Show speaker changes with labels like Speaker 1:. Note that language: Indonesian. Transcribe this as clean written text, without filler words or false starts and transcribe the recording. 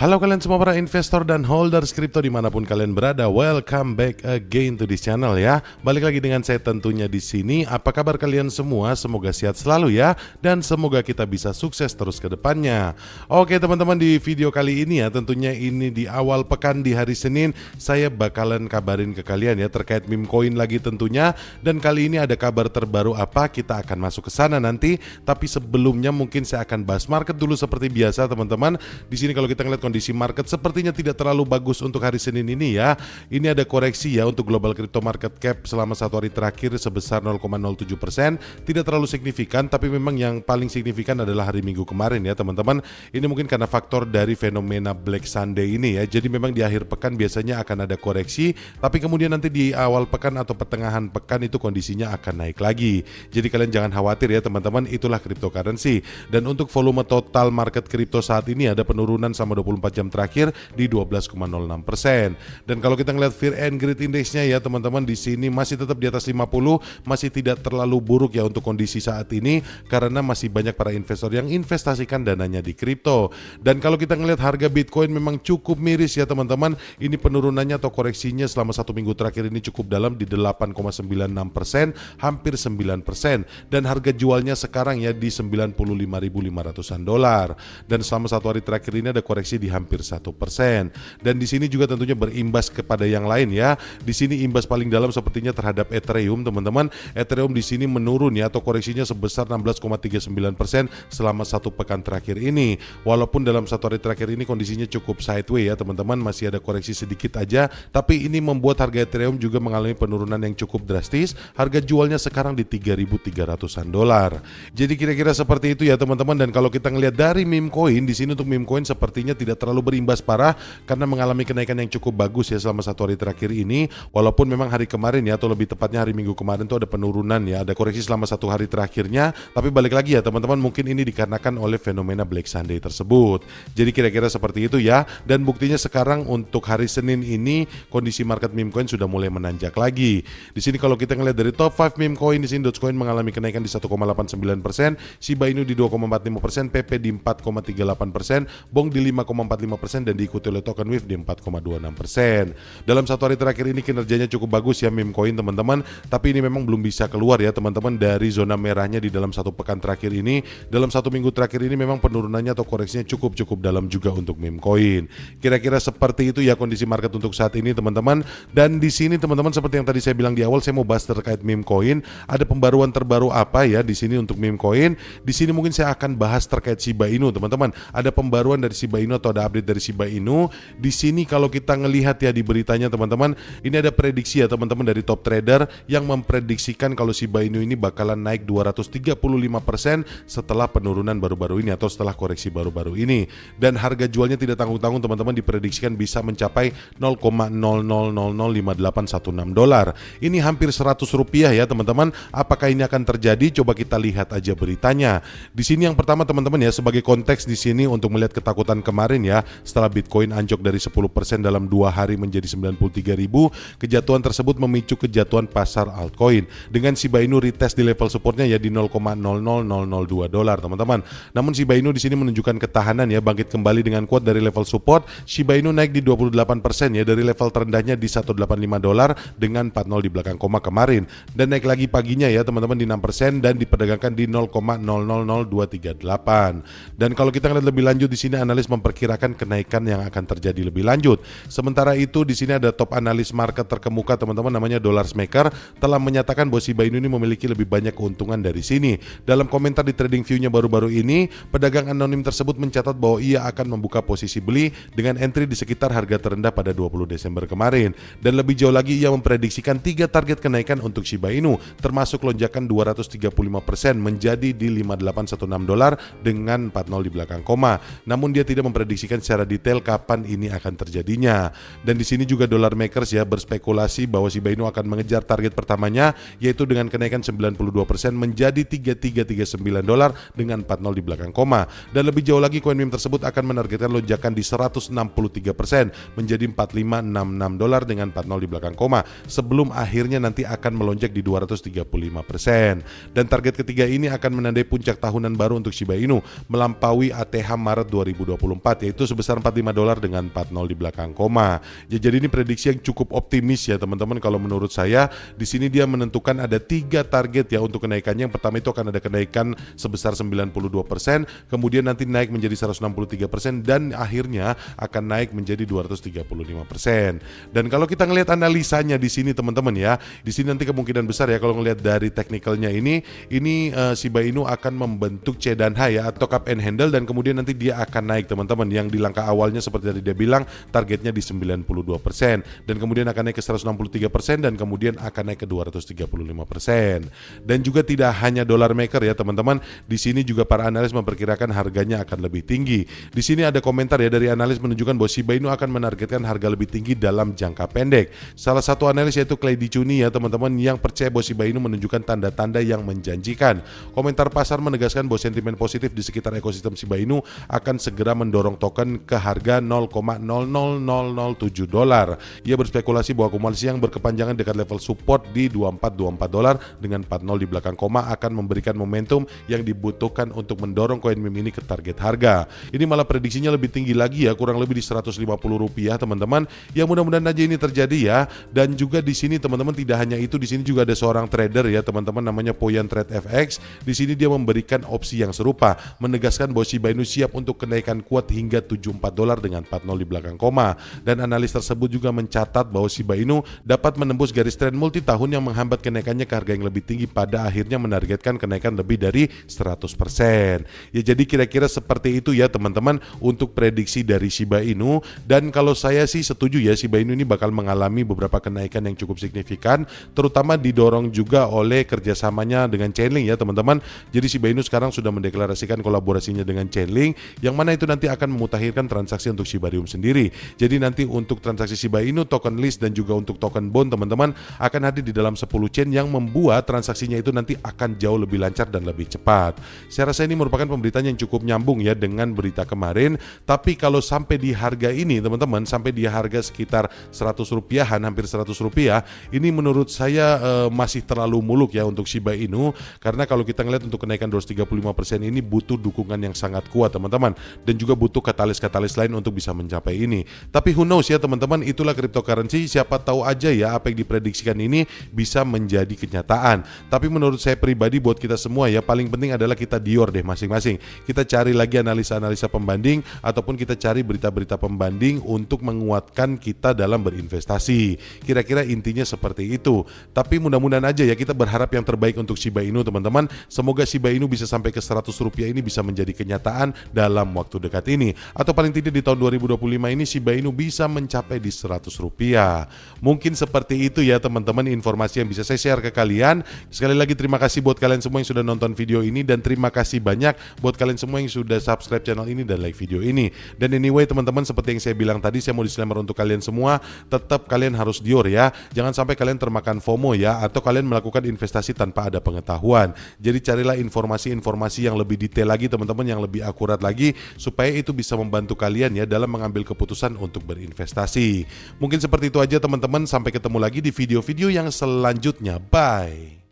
Speaker 1: Halo kalian semua para investor dan holders kripto dimanapun kalian berada, welcome back again to this channel ya. Balik lagi dengan saya tentunya di sini. Apa kabar kalian semua? Semoga sehat selalu ya, dan semoga kita bisa sukses terus ke depannya. Oke teman-teman, di video kali ini ya, tentunya ini di awal pekan di hari Senin, saya bakalan kabarin ke kalian ya terkait meme coin lagi tentunya. Dan kali ini ada kabar terbaru apa, kita akan masuk ke sana nanti. Tapi sebelumnya mungkin saya akan bahas market dulu seperti biasa teman-teman. Di sini kalau kita ngeliat kondisi market sepertinya tidak terlalu bagus untuk hari Senin ini ya. Ini ada koreksi ya untuk global crypto market cap selama satu hari terakhir sebesar 0,07%. Tidak terlalu signifikan, tapi memang yang paling signifikan adalah hari Minggu kemarin ya teman-teman. Ini mungkin karena faktor dari fenomena Black Sunday ini ya. Jadi memang di akhir pekan biasanya akan ada koreksi, tapi kemudian nanti di awal pekan atau pertengahan pekan itu kondisinya akan naik lagi. Jadi kalian jangan khawatir ya teman-teman, itulah cryptocurrency. Dan untuk volume total market kripto saat ini ada penurunan sama 24 jam terakhir di 12,06%. Dan kalau kita ngelihat Fear and Greed Index-nya ya teman-teman, di sini masih tetap di atas 50, masih tidak terlalu buruk ya untuk kondisi saat ini karena masih banyak para investor yang investasikan dananya di kripto. Dan kalau kita ngelihat harga Bitcoin memang cukup miris ya teman-teman. Ini penurunannya atau koreksinya selama satu minggu terakhir ini cukup dalam di 8,96%, hampir 9%. Dan harga jualnya sekarang ya di 95.500-an dolar. Dan selama satu hari terakhir ini ada koreksi di hampir 1%. Dan di sini juga tentunya berimbas kepada yang lain ya. Di sini imbas paling dalam sepertinya terhadap Ethereum teman-teman. Ethereum di sini menurun ya, atau koreksinya sebesar 16,39% selama satu pekan terakhir ini. Walaupun dalam satu hari terakhir ini kondisinya cukup sideways ya teman-teman, masih ada koreksi sedikit aja, tapi ini membuat harga Ethereum juga mengalami penurunan yang cukup drastis. Harga jualnya sekarang di 3.300-an dolar. Jadi kira-kira seperti itu ya teman-teman. Dan kalau kita ngelihat dari meme coin, di sini untuk meme coin sepertinya tidak terlalu berimbas parah karena mengalami kenaikan yang cukup bagus ya selama satu hari terakhir ini. Walaupun memang hari kemarin ya, atau lebih tepatnya hari Minggu kemarin tuh ada penurunan ya, ada koreksi selama satu hari terakhirnya. Tapi balik lagi ya teman-teman, mungkin ini dikarenakan oleh fenomena Black Sunday tersebut. Jadi kira-kira seperti itu ya. Dan buktinya sekarang untuk hari Senin ini kondisi market meme coin sudah mulai menanjak lagi. Di sini kalau kita ngelihat dari top 5 meme coin, di sini Dogecoin mengalami kenaikan di 1,89%, Shiba Inu di 2,45%, PP di 4,38%, Bong di 5,45%, dan diikuti oleh Token Wave di 4,26%. Dalam satu hari terakhir ini kinerjanya cukup bagus ya meme coin teman-teman, tapi ini memang belum bisa keluar ya teman-teman dari zona merahnya di dalam satu pekan terakhir ini. Dalam satu minggu terakhir ini memang penurunannya atau koreksinya cukup dalam juga untuk meme coin. Kira-kira seperti itu ya kondisi market untuk saat ini teman-teman. Dan di sini teman-teman, seperti yang tadi saya bilang di awal, saya mau bahas terkait meme coin. Ada pembaruan terbaru apa ya di sini untuk meme coin? Di sini mungkin saya akan bahas terkait Shiba Inu teman-teman. Ada pembaruan dari Shiba Inu atau ada update dari Shiba Inu. Di sini kalau kita ngelihat ya di beritanya teman-teman, ini ada prediksi ya teman-teman dari top trader yang memprediksikan kalau Shiba Inu ini bakalan naik 235% setelah penurunan baru-baru ini atau setelah koreksi baru-baru ini. Dan harga jualnya tidak tanggung-tanggung teman-teman, diprediksikan bisa mencapai 0,00005816 dolar. Ini hampir 100 rupiah ya teman-teman. Apakah ini akan terjadi? Coba kita lihat aja beritanya. Di sini yang pertama teman-teman ya, sebagai konteks di sini untuk melihat ketakutan kemarin ya, setelah Bitcoin anjlok dari 10% dalam 2 hari menjadi 93.000, kejatuhan tersebut memicu kejatuhan pasar altcoin. Dengan Shiba Inu retest di level supportnya ya di 0,00002 dolar teman-teman. Namun Shiba Inu di sini menunjukkan ketahanan ya, bangkit kembali dengan kuat dari level support. Shiba Inu naik di 28% ya dari level terendahnya di 185 dolar dengan 40 di belakang koma kemarin, dan naik lagi paginya ya teman-teman di 6% dan diperdagangkan di 0,000238. Dan kalau kita lihat lebih lanjut di sini, analis memperkirakan kenaikan yang akan terjadi lebih lanjut. Sementara itu di sini ada top analis market terkemuka teman-teman, namanya Dollarsmaker, telah menyatakan bahwa Shiba Inu ini memiliki lebih banyak keuntungan dari sini. Dalam komentar di TradingView-nya baru-baru ini, pedagang anonim tersebut mencatat bahwa ia akan membuka posisi beli dengan entry di sekitar harga terendah pada 20 Desember kemarin. Dan lebih jauh lagi, ia memprediksikan 3 target kenaikan untuk Shiba Inu, termasuk lonjakan 235% menjadi di 5816 dolar dengan 40 di belakang koma. Namun dia tidak memprediksikan secara detail kapan ini akan terjadinya. Dan di sini juga Dollar Makers ya berspekulasi bahwa Shiba Inu akan mengejar target pertamanya, yaitu dengan kenaikan 92% menjadi 3339 dolar dengan 40 di belakang koma. Dan lebih jauh lagi, koin meme tersebut akan menargetkan lonjakan di 163% menjadi 4566 dolar dengan 40 di belakang koma, sebelum akhirnya nanti akan melonjak di 235%. Dan target ketiga ini akan menandai puncak tahunan baru untuk Shiba Inu melampaui ATH Maret 2024, yaitu sebesar 45 dolar dengan 40 di belakang koma. Ya, jadi ini prediksi yang cukup optimis ya teman-teman. Kalau menurut saya di sini dia menentukan ada 3 target ya untuk kenaikannya. Yang pertama itu akan ada kenaikan sebesar 92%, kemudian nanti naik menjadi 163% dan akhirnya akan naik menjadi 235%. Dan kalau kita ngelihat analisanya di sini teman-teman ya, di sini nanti kemungkinan besar ya kalau ngelihat dari teknikalnya ini Shiba Inu akan membentuk C dan H ya, atau cup and handle, dan kemudian nanti dia akan naik teman-teman. Yang di langkah awalnya seperti tadi dia bilang targetnya di 92% dan kemudian akan naik ke 163% dan kemudian akan naik ke 235%. Dan juga tidak hanya dollar maker ya teman-teman, di sini juga para analis memperkirakan harganya akan lebih tinggi. Di sini ada komentar ya dari analis menunjukkan bahwa Shiba Inu akan menargetkan harga lebih tinggi dalam jangka pendek. Salah satu analis yaitu Clay Dicuni ya teman-teman, yang percaya bahwa Shiba Inu menunjukkan tanda-tanda yang menjanjikan. Komentar pasar menegaskan bahwa sentimen positif di sekitar ekosistem Shiba Inu akan segera mendorong token ke harga 0,00007 dolar. Ia berspekulasi bahwa akumulasi yang berkepanjangan dekat level support di 2424 dolar dengan 40 di belakang koma akan memberikan momentum yang dibutuhkan untuk mendorong koin meme ini ke target harga. Ini malah prediksinya lebih tinggi lagi ya, kurang lebih di 150 rupiah teman-teman. Ya mudah-mudahan aja ini terjadi ya. Dan juga di sini teman-teman tidak hanya itu, di sini juga ada seorang trader ya teman-teman, namanya Poyan Trade FX. Di sini dia memberikan opsi yang serupa, menegaskan bahwa Shiba Inu siap untuk kenaikan kuat hingga 74 dolar dengan 40 di belakang koma. Dan analis tersebut juga mencatat bahwa Shiba Inu dapat menembus garis tren multi tahun yang menghambat kenaikannya ke harga yang lebih tinggi, pada akhirnya menargetkan kenaikan lebih dari 100%. Ya, jadi kira-kira seperti itu ya teman-teman untuk prediksi dari Shiba Inu. Dan kalau saya sih setuju ya, Shiba Inu ini bakal mengalami beberapa kenaikan yang cukup signifikan, terutama didorong juga oleh kerjasamanya dengan Chainlink ya teman-teman. Jadi Shiba Inu sekarang sudah mendeklarasikan kolaborasinya dengan Chainlink, yang mana itu nanti akan memutakhirkan transaksi untuk Shibarium sendiri. Jadi nanti untuk transaksi Shiba Inu, token list dan juga untuk token bond teman-teman akan hadir di dalam 10 chain, yang membuat transaksinya itu nanti akan jauh lebih lancar dan lebih cepat. Saya rasa ini merupakan pemberitaan yang cukup nyambung ya dengan berita kemarin. Tapi kalau sampai di harga ini teman-teman, sampai di harga sekitar 100 rupiahan, hampir 100 rupiah, ini menurut saya masih terlalu muluk ya untuk Shiba Inu. Karena kalau kita ngeliat untuk kenaikan 235% ini butuh dukungan yang sangat kuat teman-teman, dan juga butuh katalis-katalis lain untuk bisa mencapai ini. Tapi who knows ya teman-teman, itulah cryptocurrency. Siapa tahu aja ya apa yang diprediksikan ini bisa menjadi kenyataan. Tapi menurut saya pribadi, buat kita semua ya, paling penting adalah kita dior deh masing-masing. Kita cari lagi analisa-analisa pembanding, ataupun kita cari berita-berita pembanding untuk menguatkan kita dalam berinvestasi. Kira-kira intinya seperti itu. Tapi mudah-mudahan aja ya, kita berharap yang terbaik untuk Shiba Inu teman-teman. Semoga Shiba Inu bisa sampai ke 100 rupiah ini bisa menjadi kenyataan dalam waktu dekat ini. Atau paling tidak di tahun 2025 ini Shiba Inu bisa mencapai di 100 rupiah. Mungkin seperti itu ya teman-teman informasi yang bisa saya share ke kalian. Sekali lagi terima kasih buat kalian semua yang sudah nonton video ini, dan terima kasih banyak buat kalian semua yang sudah subscribe channel ini dan like video ini. Dan anyway teman-teman, seperti yang saya bilang tadi, saya mau disclaimer untuk kalian semua, tetap kalian harus dior ya. Jangan sampai kalian termakan FOMO ya, atau kalian melakukan investasi tanpa ada pengetahuan. Jadi carilah informasi-informasi yang lebih detail lagi teman-teman, yang lebih akurat lagi, supaya itu bisa membantu kalian ya dalam mengambil keputusan untuk berinvestasi. Mungkin seperti itu aja teman-teman, sampai ketemu lagi di video-video yang selanjutnya. Bye.